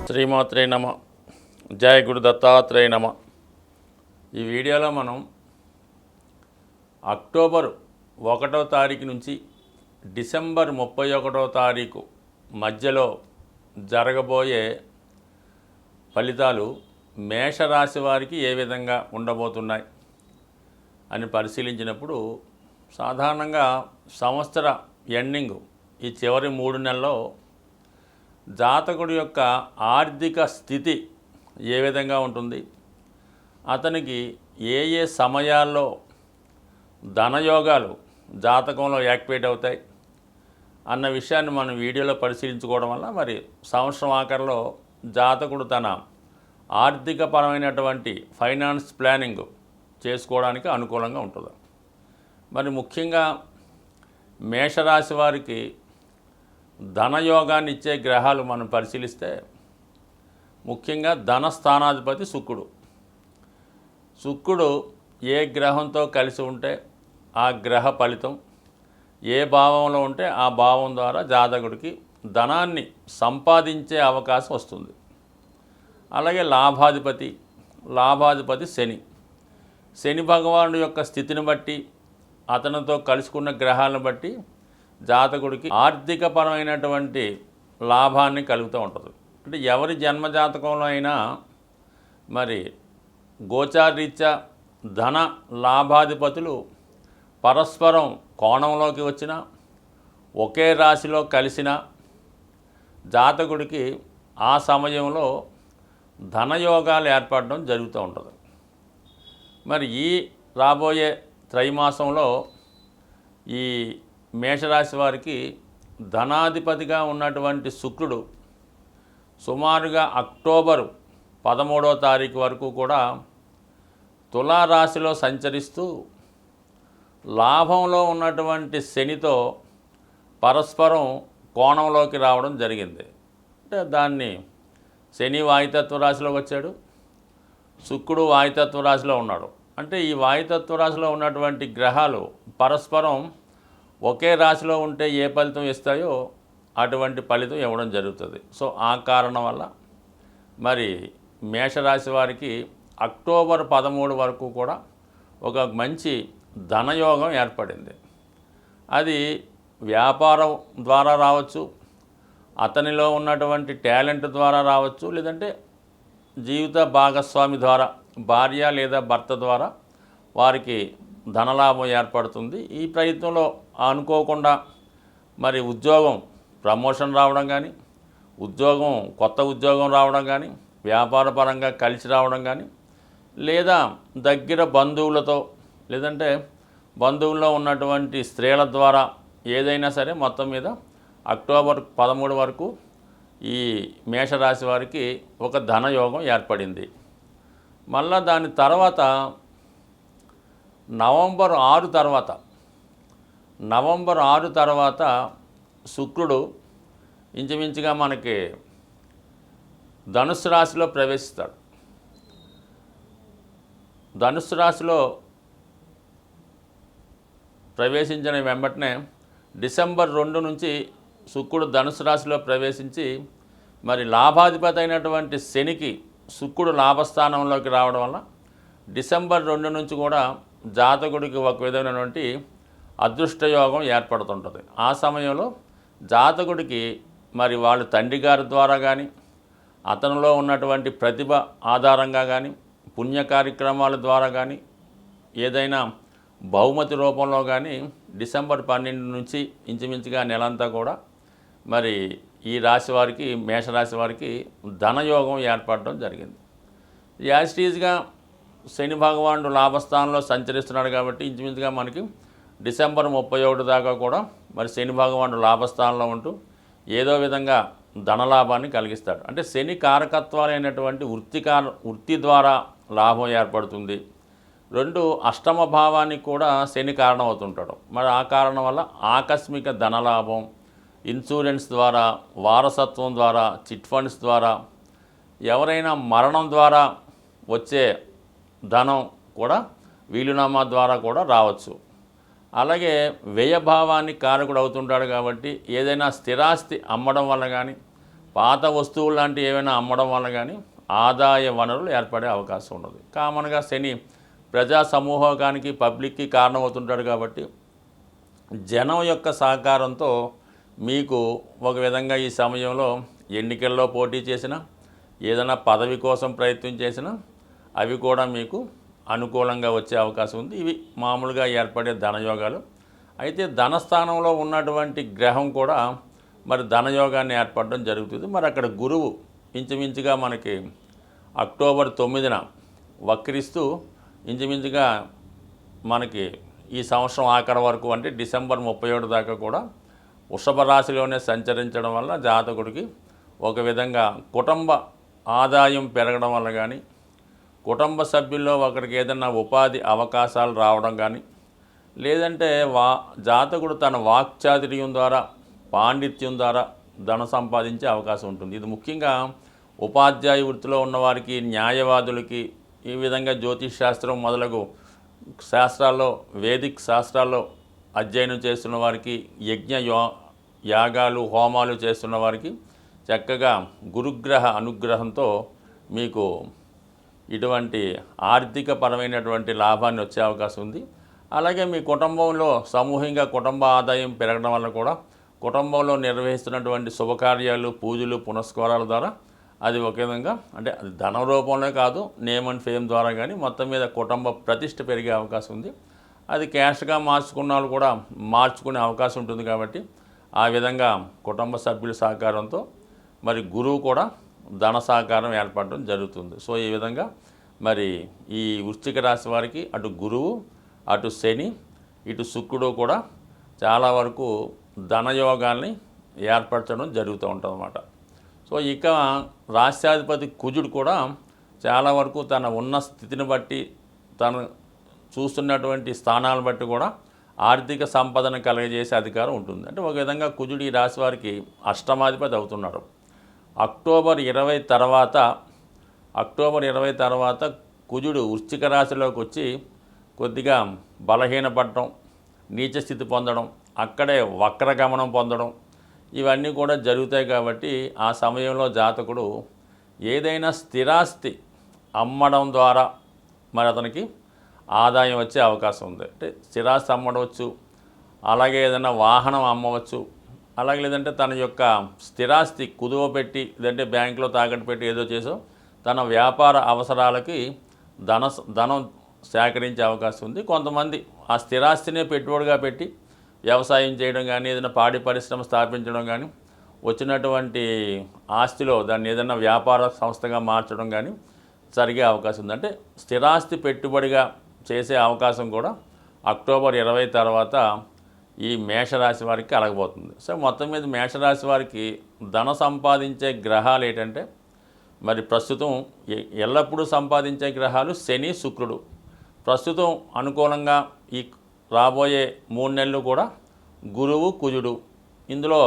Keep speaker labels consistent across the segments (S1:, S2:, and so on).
S1: శ్రీమాత్రే నమ. జయ గురు దత్తాత్రేయ నమ. ఈ వీడియోలో మనం అక్టోబర్ 1వ తారీఖు నుంచి డిసెంబర్ 31వ తారీఖు మధ్యలో జరగబోయే ఫలితాలు మేషరాశి వారికి ఏ విధంగా ఉండబోతున్నాయి అని పరిశీలించినప్పుడు సాధారణంగా సంవత్సర ఎండింగ్ ఈ చివరి 3 నెలల్లో జాతకుడి యొక్క ఆర్థిక స్థితి ఏ విధంగా ఉంటుంది, అతనికి ఏ ఏ సమయాల్లో ధనయోగాలు జాతకంలో యాక్టివేట్ అవుతాయి అన్న విషయాన్ని మనం వీడియోలో పరిశీలించుకోవడం వల్ల మరి సంవత్సరం ఆఖరిలో జాతకుడు తన ఆర్థిక పరమైనటువంటి ఫైనాన్స్ ప్లానింగ్ చేసుకోవడానికి అనుకూలంగా ఉంటుంది. మరి ముఖ్యంగా మేషరాశి వారికి ధనయోగాన్ని ఇచ్చే గ్రహాలు మనం పరిశీలిస్తే ముఖ్యంగా ధనస్థానాధిపతి శుక్రుడు ఏ గ్రహంతో కలిసి ఉంటే ఆ గ్రహ ఫలితం ఏ భావంలో ఉంటే ఆ భావం ద్వారా జాతకుడికి ధనాన్ని సంపాదించే అవకాశం వస్తుంది. అలాగే లాభాధిపతి శని భగవానుడి యొక్క స్థితిని బట్టి అతనితో కలుసుకున్న గ్రహాలను బట్టి జాతకుడికి ఆర్థికపరమైనటువంటి లాభాన్ని కలుగుతూ ఉంటుంది. అంటే ఎవరి జన్మజాతకంలో అయినా మరి గోచారీత్యా ధన లాభాధిపతులు పరస్పరం కోణంలోకి వచ్చిన ఒకే రాశిలో కలిసిన జాతకుడికి ఆ సమయంలో ధనయోగాలు ఏర్పడడం జరుగుతూ ఉంటుంది. మరి ఈ రాబోయే త్రైమాసంలో ఈ మేషరాశి వారికి ధనాధిపతిగా ఉన్నటువంటి శుక్రుడు సుమారుగా అక్టోబరు 13వ తారీఖు వరకు కూడా తులారాశిలో సంచరిస్తూ లాభంలో ఉన్నటువంటి శనితో పరస్పరం కోణంలోకి రావడం జరిగింది. అంటే దాన్ని శని వాయుతత్వ రాశిలోకి వచ్చాడు, శుక్రుడు వాయుతత్వ రాశిలో ఉన్నాడు. అంటే ఈ వాయుతత్వ రాశిలో ఉన్నటువంటి గ్రహాలు పరస్పరం ఒకే రాశిలో ఉంటే ఏ ఫలితం ఇస్తాయో అటువంటి ఫలితం ఇవ్వడం జరుగుతుంది. సో ఆ కారణం వల్ల మరి మేషరాశి వారికి అక్టోబర్ 13 వరకు కూడా ఒక మంచి ధనయోగం ఏర్పడింది. అది వ్యాపారం ద్వారా రావచ్చు, అతనిలో ఉన్నటువంటి టాలెంట్ ద్వారా రావచ్చు, లేదంటే జీవిత భాగస్వామి ద్వారా భార్య లేదా భర్త ద్వారా వారికి ధనలాభం ఏర్పడుతుంది. ఈ ప్రయత్నంలో అనుకోకుండా మరి ఉద్యోగం ప్రమోషన్ రావడం కానీ, కొత్త ఉద్యోగం రావడం కానీ, వ్యాపారపరంగా కలిసి రావడం కానీ, లేదా దగ్గర బంధువులతో లేదంటే బంధువుల్లో ఉన్నటువంటి స్త్రీల ద్వారా ఏదైనా సరే మొత్తం మీద అక్టోబర్ 13 వరకు ఈ మేషరాశి వారికి ఒక ధనయోగం ఏర్పడింది. మళ్ళా దాని తర్వాత నవంబర్ 6 తర్వాత శుక్రుడు ఇంచుమించుగా మనకి ధనుస్సు రాశిలో ప్రవేశిస్తాడు. ధనుస్సు రాశిలో ప్రవేశించిన వెంబటనే డిసెంబర్ 2 నుంచి శుక్రుడు ధనుస్సు రాశిలో ప్రవేశించి మరి లాభాధిపతి అయినటువంటి శనికి శుక్రుడు లాభస్థానంలోకి రావడం వల్ల డిసెంబర్ 2 నుంచి కూడా జాతకుడికి ఒక విధమైనటువంటి అదృష్టయోగం ఏర్పడుతుంటుంది. ఆ సమయంలో జాతకుడికి మరి వాళ్ళ తండ్రి గారి ద్వారా కానీ, అతనిలో ఉన్నటువంటి ప్రతిభ ఆధారంగా కానీ, పుణ్య కార్యక్రమాల ద్వారా కానీ, ఏదైనా బహుమతి రూపంలో కానీ డిసెంబర్ 12 నుంచి ఇంచుమించుగా నెలంతా కూడా మరి ఈ రాశి వారికి మేషరాశి వారికి ధనయోగం ఏర్పడడం జరిగింది. యాజిటీజ్గా శని భగవానుడు లాభస్థానంలో సంచరిస్తున్నాడు కాబట్టి ఇంచుమించుగా మనకి డిసెంబర్ 31 దాకా కూడా మరి శని భగవానుడు లాభస్థానంలో ఉంటూ ఏదో విధంగా ధనలాభాన్ని కలిగిస్తాడు. అంటే శని కారకత్వాలైనటువంటి వృత్తి ద్వారా లాభం ఏర్పడుతుంది. 2 అష్టమ భావానికి కూడా శని కారణం అవుతుంటాడు. మరి ఆ కారణం వల్ల ఆకస్మిక ధనలాభం, ఇన్సూరెన్స్ ద్వారా, వారసత్వం ద్వారా, చిట్ ఫండ్స్ ద్వారా, ఎవరైనా మరణం ద్వారా వచ్చే ధనం కూడా వీలునామా ద్వారా కూడా రావచ్చు. అలాగే వ్యయభావాన్ని కారకుడు అవుతుంటాడు కాబట్టి ఏదైనా స్థిరాస్తి అమ్మడం వల్ల కానీ పాత వస్తువులు లాంటివి ఏమైనా అమ్మడం వల్ల కానీ ఆదాయ వనరులు ఏర్పడే అవకాశం ఉన్నది. కామన్గా శని ప్రజా సమూహానికి పబ్లిక్కి కారణమవుతుంటాడు కాబట్టి జనం యొక్క సహకారంతో మీకు ఒక విధంగా ఈ సమయంలో ఎన్నికల్లో పోటీ చేసినా ఏదైనా పదవి కోసం ప్రయత్నం చేసినా అవి కూడా మీకు అనుకూలంగా వచ్చే అవకాశం ఉంది. ఇవి మామూలుగా ఏర్పడే ధనయోగాలు. అయితే ధనస్థానంలో ఉన్నటువంటి గ్రహం కూడా మరి ధనయోగాన్ని ఏర్పడడం జరుగుతుంది. మరి అక్కడ గురువు ఇంచుమించుగా మనకి అక్టోబర్ 9న వక్రిస్తూ ఇంచుమించుగా మనకి ఈ సంవత్సరం ఆఖరి వరకు అంటే డిసెంబర్ 31 దాకా కూడా వృషభ రాశిలోనే సంచరించడం వల్ల జాతకుడికి ఒక విధంగా కుటుంబ ఆదాయం పెరగడం వల్ల కానీ కుటుంబ సభ్యుల్లో ఒకరికి ఏదైనా ఉపాధి అవకాశాలు రావడం కానీ లేదంటే జాతకుడు తన వాక్చాతుర్యం ద్వారా పాండిత్యం ద్వారా ధన సంపాదించే అవకాశం ఉంటుంది. ఇది ముఖ్యంగా ఉపాధ్యాయ వృత్తిలో ఉన్నవారికి, న్యాయవాదులకి, ఈ విధంగా జ్యోతిష్ శాస్త్రం మొదలగు శాస్త్రాల్లో వేదిక్ శాస్త్రాల్లో అధ్యయనం చేస్తున్న వారికి, యాగాలు హోమాలు చేస్తున్న వారికి చక్కగా గురుగ్రహ అనుగ్రహంతో మీకు ఇటువంటి ఆర్థిక పరమైనటువంటి లాభాన్ని వచ్చే అవకాశం ఉంది. అలాగే మీ కుటుంబంలో సమూహంగా కుటుంబ ఆదాయం పెరగడం వల్ల కూడా కుటుంబంలో నిర్వహిస్తున్నటువంటి శుభకార్యాలు, పూజలు, పునస్కారాల ద్వారా అది ఒక విధంగా అంటే అది ధనం రూపంలో కాదు, నేమ్ అండ్ ఫేమ్ ద్వారా కానీ మొత్తం మీద కుటుంబ ప్రతిష్ట పెరిగే అవకాశం ఉంది. అది క్యాష్గా మార్చుకున్న వాళ్ళు కూడా మార్చుకునే అవకాశం ఉంటుంది. కాబట్టి ఆ విధంగా కుటుంబ సభ్యుల సహకారంతో మరి గురువు కూడా ధన సహకారం ఏర్పడడం జరుగుతుంది. సో ఈ విధంగా మరి ఈ వృశ్చిక రాశి వారికి అటు గురువు, అటు శని, ఇటు శుక్రుడు కూడా చాలా వరకు ధనయోగాల్ని ఏర్పరచడం జరుగుతూ ఉంటుంది అన్నమాట. సో ఇక రాష్ట్రాధిపతి కుజుడు కూడా చాలా వరకు తన ఉన్న స్థితిని బట్టి, తను చూస్తున్నటువంటి స్థానాలను బట్టి కూడా ఆర్థిక సంపదను కలగజేసే అధికారం ఉంటుంది. అంటే ఒక విధంగా కుజుడు ఈ రాశి వారికి అష్టమాధిపతి అవుతున్నాడు. అక్టోబర్ 20 తర్వాత కుజుడు వృశ్చిక రాశిలోకి వచ్చి కొద్దిగా బలహీనపడటం, నీచ స్థితి పొందడం, అక్కడే వక్రగమనం పొందడం ఇవన్నీ కూడా జరుగుతాయి. కాబట్టి ఆ సమయంలో జాతకుడు ఏదైనా స్థిరాస్తి అమ్మడం ద్వారా మరి అతనికి ఆదాయం వచ్చే అవకాశం ఉంది. అంటే స్థిరాస్తి అమ్మవచ్చు, అలాగే ఏదైనా వాహనం అమ్మవచ్చు, అలాగే లేదంటే తన యొక్క స్థిరాస్తి కుదువ పెట్టి లేదంటే బ్యాంకులో తాకట్టు పెట్టి ఏదో చేసో తన వ్యాపార అవసరాలకి ధనం సేకరించే అవకాశం ఉంది. కొంతమంది ఆ స్థిరాస్తినే పెట్టుబడిగా పెట్టి వ్యవసాయం చేయడం కానీ, ఏదైనా పాడి పరిశ్రమ స్థాపించడం కానీ, వచ్చినటువంటి ఆస్తిలో దాన్ని ఏదైనా వ్యాపార సంస్థగా మార్చడం కానీ జరిగే అవకాశం ఉంది. అంటే స్థిరాస్తి పెట్టుబడిగా చేసే అవకాశం కూడా అక్టోబర్ 20 తర్వాత ఈ మేషరాశి వారికి కలగబోతుంది. సో మొత్తం మీద మేషరాశి వారికి ధన సంపాదించే గ్రహాలు ఏంటంటే మరి ప్రస్తుతం ఎల్లప్పుడూ సంపాదించే గ్రహాలు శని, శుక్రుడు. ప్రస్తుతం అనుకూలంగా ఈ రాబోయే 3 నెలలు కూడా గురువు, కుజుడు. ఇందులో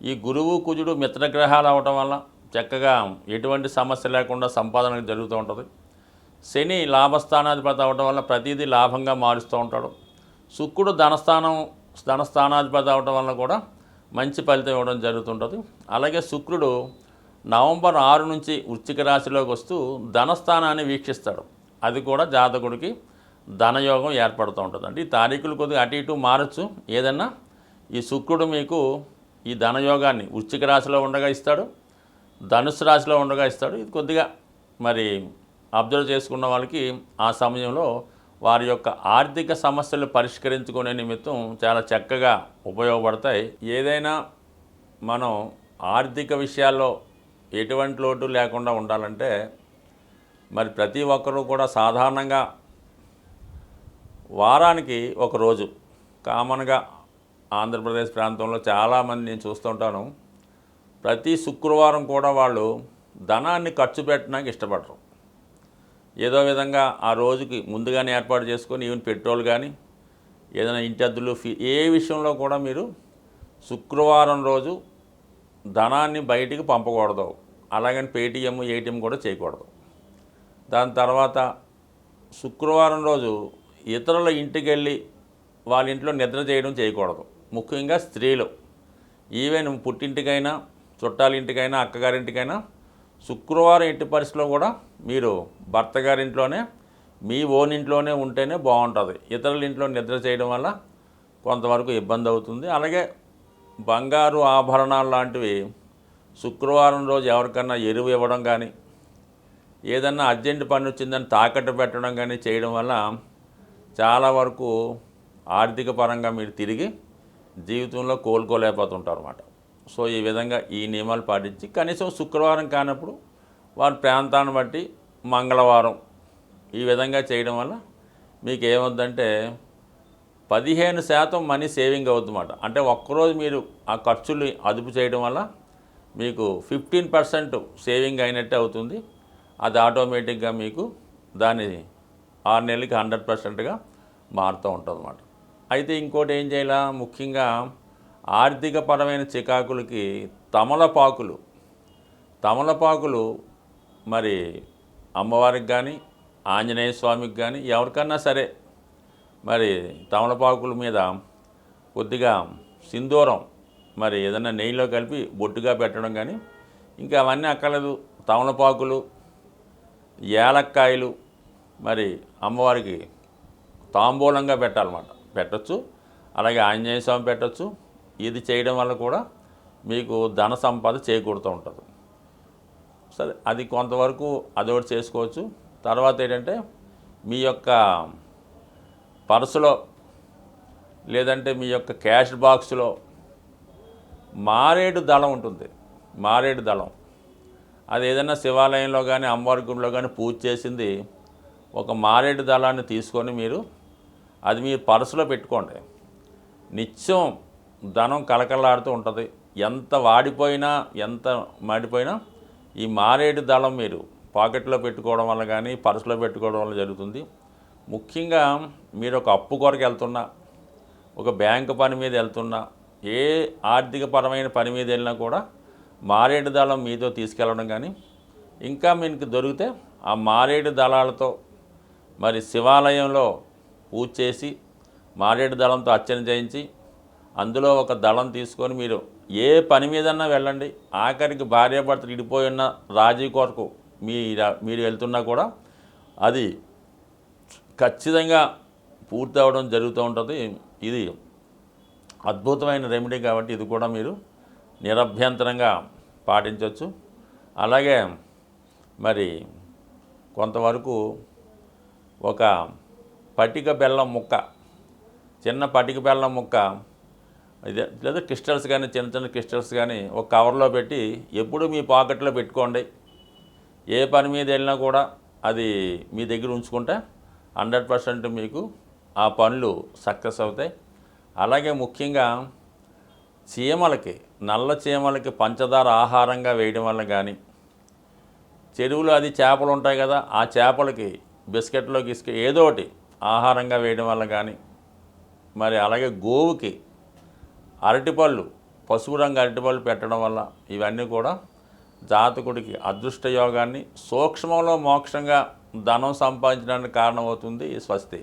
S1: ఈ గురువు, కుజుడు మిత్రగ్రహాలు అవటం వల్ల చక్కగా ఎటువంటి సమస్య లేకుండా సంపాదన జరుగుతూ ఉంటుంది. శని లాభస్థానాధిపతి అవడం వల్ల ప్రతిదీ లాభంగా మారుస్తూ ఉంటాడు. శుక్రుడు ధనస్థానాధిపతి అవడం వల్ల కూడా మంచి ఫలితం ఇవ్వడం జరుగుతుంటుంది. అలాగే శుక్రుడు నవంబర్ 6 నుంచి వృశ్చిక రాశిలోకి వస్తూ ధనస్థానాన్ని వీక్షిస్తాడు. అది కూడా జాతకుడికి ధనయోగం ఏర్పడుతూ ఉంటుంది. అంటే ఈ తారీఖులు కొద్దిగా అటు ఇటు మారచ్చు ఏదన్నా. ఈ శుక్రుడు మీకు ఈ ధనయోగాన్ని వృశ్చిక రాశిలో ఉండగా ఇస్తాడు, ధనుసు రాశిలో ఉండగా ఇస్తాడు. ఇది కొద్దిగా మరి అబ్జర్వ్ చేసుకున్న వాళ్ళకి ఆ సమయంలో వారి యొక్క ఆర్థిక సమస్యలు పరిష్కరించుకునే నిమిత్తం చాలా చక్కగా ఉపయోగపడతాయి. ఏదైనా మనం ఆర్థిక విషయాల్లో ఎటువంటి లోటు లేకుండా ఉండాలంటే మరి ప్రతి ఒక్కరూ కూడా సాధారణంగా వారానికి ఒక రోజు కామన్గా ఆంధ్రప్రదేశ్ ప్రాంతంలో చాలామంది నేను చూస్తుంటాను, ప్రతి శుక్రవారం కూడా వాళ్ళు ధనాన్ని ఖర్చు పెట్టడానికి ఇష్టపడరు. ఏదో విధంగా ఆ రోజుకి ముందుగానే ఏర్పాటు చేసుకొని ఈవెన్ పెట్రోల్ కానీ ఏదైనా ఇంటి అద్దెలు ఏ విషయంలో కూడా మీరు శుక్రవారం రోజు ధనాన్ని బయటికి పంపకూడదు. అలాగని పేటీఎం, ఏటీఎం కూడా చేయకూడదు. దాని తర్వాత శుక్రవారం రోజు ఇతరుల ఇంటికి వెళ్ళి వాళ్ళ ఇంట్లో నిద్ర చేయడం చేయకూడదు. ముఖ్యంగా స్త్రీలు ఈవెన్ పుట్టింటికైనా చుట్టాలింటికైనా అక్కగారింటికైనా శుక్రవారం ఎట్టి పరిస్థితిలో కూడా మీరు భర్త గారింట్లోనే మీ ఓన్ ఇంట్లోనే ఉంటేనే బాగుంటుంది. ఇతరుల ఇంట్లో నిద్ర చేయడం వల్ల కొంతవరకు ఇబ్బంది అవుతుంది. అలాగే బంగారు ఆభరణాలు లాంటివి శుక్రవారం రోజు ఎవరికన్నా ఎరువు ఇవ్వడం కానీ, ఏదన్నా అర్జెంటు పని వచ్చిందని తాకట్టు పెట్టడం కానీ చేయడం వల్ల చాలా వరకు ఆర్థిక పరంగా మీరు తిరిగి జీవితంలో కోలుకోలేకపోతుంటారు అన్నమాట. సో ఈ విధంగా ఈ నియమాలు పాటించి కనీసం శుక్రవారం కానప్పుడు వారి ప్రాంతాన్ని బట్టి మంగళవారం ఈ విధంగా చేయడం వల్ల మీకు ఏమవుద్దంటే 15% మనీ సేవింగ్ అవుతుందన్నమాట. అంటే ఒక్కరోజు మీరు ఆ ఖర్చులు అదుపు చేయడం వల్ల మీకు 15% సేవింగ్ అయినట్టే అవుతుంది. అది ఆటోమేటిక్గా మీకు దాని 6 నెలలకి 100%గా మారుతూ ఉంటుంది అన్నమాట. అయితే ఇంకోటి ఏం చేయాలా, ముఖ్యంగా ఆర్థికపరమైన చికాకులకి తమలపాకులు మరి అమ్మవారికి కానీ ఆంజనేయ స్వామికి కానీ ఎవరికన్నా సరే మరి తమలపాకుల మీద కొద్దిగా సింధూరం మరి ఏదైనా నెయ్యిలో కలిపి బొట్టుగా పెట్టడం కానీ, ఇంకా అవన్నీ అక్కర్లేదు, తమలపాకులు యాలక్కాయలు మరి అమ్మవారికి తాంబూలంగా పెట్టచ్చు. అలాగే ఆంజనేయ స్వామి పెట్టచ్చు. ఇది చేయడం వల్ల కూడా మీకు ధన సంపద చేకూరుతూ ఉంటుంది. సరే, అది కొంతవరకు అదొకటి చేసుకోవచ్చు. తర్వాత ఏంటంటే మీ యొక్క పర్సులో లేదంటే మీ యొక్క క్యాష్ బాక్స్లో మారేడు దళం ఉంటుంది. మారేడు దళం అది ఏదైనా శివాలయంలో కానీ అమ్మవారి గుడిలో కానీ పూజ చేసింది ఒక మారేడు దళాన్ని తీసుకొని మీరు అది మీ పర్సులో పెట్టుకోండి. నిత్యం ధనం కలకలాడుతూ ఉంటుంది. ఎంత వాడిపోయినా ఎంత మాడిపోయినా ఈ మారేడు దళం మీరు పాకెట్లో పెట్టుకోవడం వల్ల కానీ పర్సులో పెట్టుకోవడం వల్ల జరుగుతుంది. ముఖ్యంగా మీరు ఒక అప్పు కొరకు వెళ్తున్నా, ఒక బ్యాంకు పని మీద వెళ్తున్నా, ఏ ఆర్థికపరమైన పని మీద వెళ్ళినా కూడా మారేడు దళం మీతో తీసుకెళ్ళడం కానీ, ఇంకా మీకు దొరికితే ఆ మారేడు దళాలతో మరి శివాలయంలో పూజ చేసి మారేడు దళంతో అర్చన చేయించి అందులో ఒక దళం తీసుకొని మీరు ఏ పని మీదన్నా వెళ్ళండి. ఆఖరికి భార్యాభర్తలు ఇడిపోయి ఉన్న రాజీ కొరకు మీరు వెళ్తున్నా కూడా అది ఖచ్చితంగా పూర్తి అవ్వడం జరుగుతూ ఉంటుంది. ఇది అద్భుతమైన రెమెడీ కాబట్టి ఇది కూడా మీరు నిరభ్యంతరంగా పాటించవచ్చు. అలాగే మరి కొంతవరకు ఒక పటిక బెల్లం ముక్క, చిన్న పటిక బెల్లం ముక్క ఇదే లేదా క్రిస్టల్స్ కానీ చిన్న చిన్న క్రిస్టల్స్ కానీ ఒక కవర్లో పెట్టి ఎప్పుడు మీ పాకెట్లో పెట్టుకోండి. ఏ పని మీద వెళ్ళినా కూడా అది మీ దగ్గర ఉంచుకుంటే 100% మీకు ఆ పనులు సక్సెస్ అవుతాయి. అలాగే ముఖ్యంగా నల్ల చీమలకి పంచదార ఆహారంగా వేయడం వల్ల కానీ, చెరువులో అది చేపలు ఉంటాయి కదా, ఆ చేపలకి బిస్కెట్లోకి ఏదో ఒకటి ఆహారంగా వేయడం వల్ల కానీ, మరి అలాగే గోవుకి అరటిపళ్ళు, పసుపు రంగు అరటిపళ్ళు పెట్టడం వల్ల ఇవన్నీ కూడా జాతకుడికి అదృష్ట యోగాన్ని, సూక్ష్మంలో మోక్షంగా ధనం సంపాదించడానికి కారణమవుతుంది. స్వస్తి.